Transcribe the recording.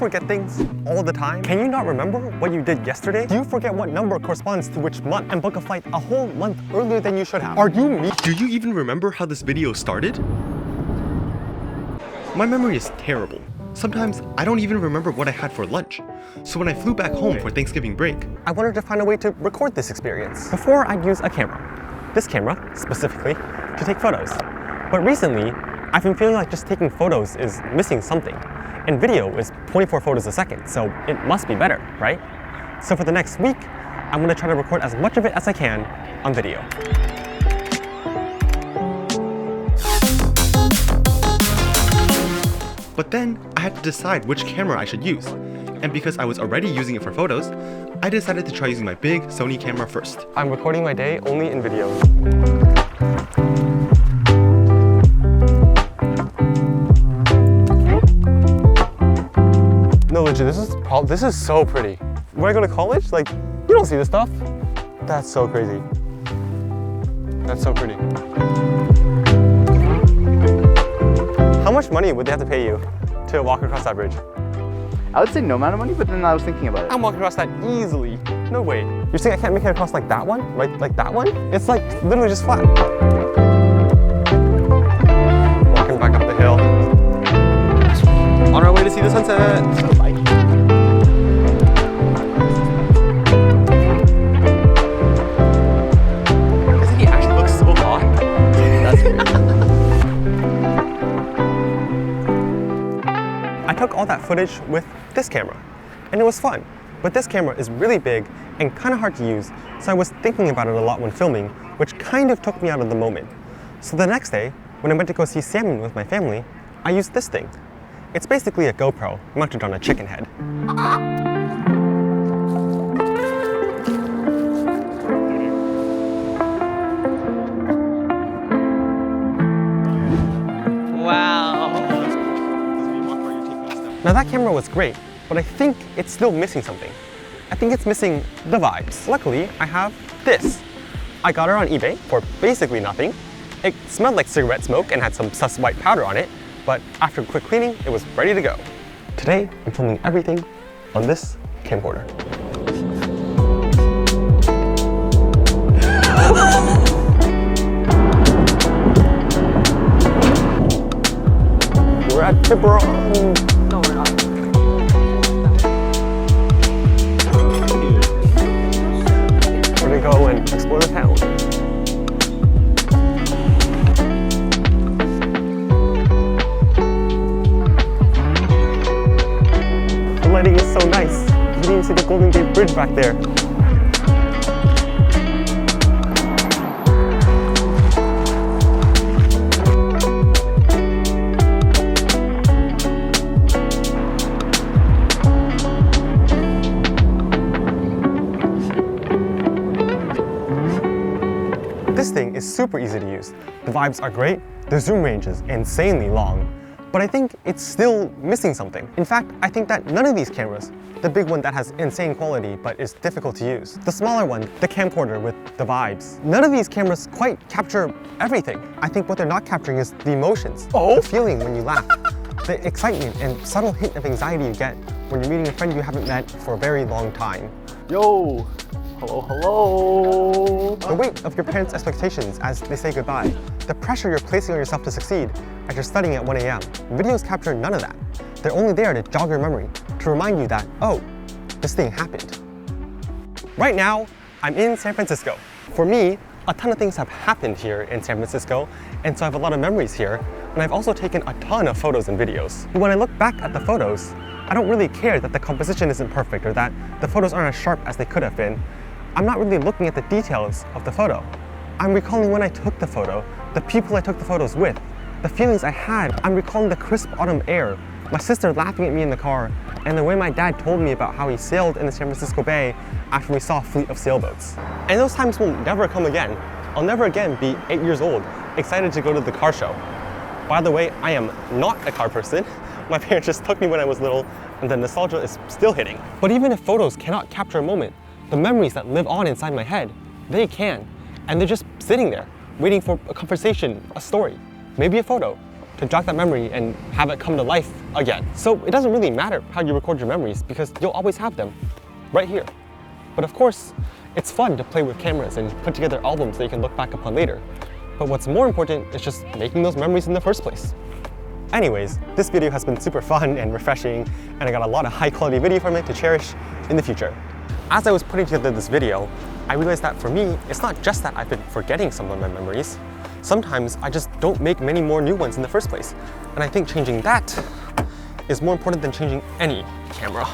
forget things all the time? Can you not remember what you did yesterday? Do you forget what number corresponds to which month and book a flight a whole month earlier than you should have? Are you me? Do you even remember how this video started? My memory is terrible. Sometimes I don't even remember what I had for lunch. So when I flew back home for Thanksgiving break, I wanted to find a way to record this experience. Before, I'd use a camera. This camera, specifically, to take photos. But recently, I've been feeling like just taking photos is missing something. And video is 24 photos a second, so it must be better, right? So for the next week, I'm gonna try to record as much of it as I can on video. But then I had to decide which camera I should use. And because I was already using it for photos, I decided to try using my big Sony camera first. I'm recording my day only in video. No, legit, this is so pretty. When I go to college, like, you don't see this stuff. That's so crazy. That's so pretty. How much money would they have to pay you to walk across that bridge? I would say no amount of money, but then I was thinking about it. I'm walking across that easily. No way. You're saying I can't make it across like that one? Right? Like that one? It's like literally just flat. Walking back up the hill. On our way to see the sunset. Bye. Doesn't he actually look so hot? That's weird. I took all that footage with this camera, and it was fun. But this camera is really big and kind of hard to use, so I was thinking about it a lot when filming, which kind of took me out of the moment. So the next day, when I went to go see salmon with my family, I used this thing. It's basically a GoPro mounted on a chicken head. Now that camera was great, but I think it's still missing something. I think it's missing the vibes. Luckily, I have this. I got it on eBay for basically nothing. It smelled like cigarette smoke and had some sus white powder on it, but after a quick cleaning, it was ready to go. Today, I'm filming everything on this camcorder. We're at Tiburon. No, we're not. We're gonna go and explore the town. The lighting is so nice. You can even see the Golden Gate Bridge back there. This thing is super easy to use. The vibes are great, the zoom range is insanely long, but I think it's still missing something. In fact, I think that none of these cameras, the big one that has insane quality but is difficult to use, the smaller one, the camcorder with the vibes, none of these cameras quite capture everything. I think what they're not capturing is the emotions, the feeling when you laugh, the excitement and subtle hint of anxiety you get when you're meeting a friend you haven't met for a very long time. Yo! Hello, hello! The weight of your parents' expectations as they say goodbye, the pressure you're placing on yourself to succeed as you're studying at 1 a.m. Videos capture none of that. They're only there to jog your memory, to remind you that, oh, this thing happened. Right now, I'm in San Francisco. For me, a ton of things have happened here in San Francisco, and so I have a lot of memories here, and I've also taken a ton of photos and videos. But when I look back at the photos, I don't really care that the composition isn't perfect or that the photos aren't as sharp as they could have been. I'm not really looking at the details of the photo. I'm recalling when I took the photo, the people I took the photos with, the feelings I had. I'm recalling the crisp autumn air, my sister laughing at me in the car, and the way my dad told me about how he sailed in the San Francisco Bay after we saw a fleet of sailboats. And those times will never come again. I'll never again be 8 years old, excited to go to the car show. By the way, I am not a car person. My parents just took me when I was little, and the nostalgia is still hitting. But even if photos cannot capture a moment, the memories that live on inside my head, they can. And they're just sitting there, waiting for a conversation, a story, maybe a photo, to jog that memory and have it come to life again. So it doesn't really matter how you record your memories because you'll always have them right here. But of course, it's fun to play with cameras and put together albums that you can look back upon later. But what's more important is just making those memories in the first place. Anyways, this video has been super fun and refreshing, and I got a lot of high quality video from it to cherish in the future. As I was putting together this video, I realized that for me, it's not just that I've been forgetting some of my memories. Sometimes I just don't make many more new ones in the first place. And I think changing that is more important than changing any camera.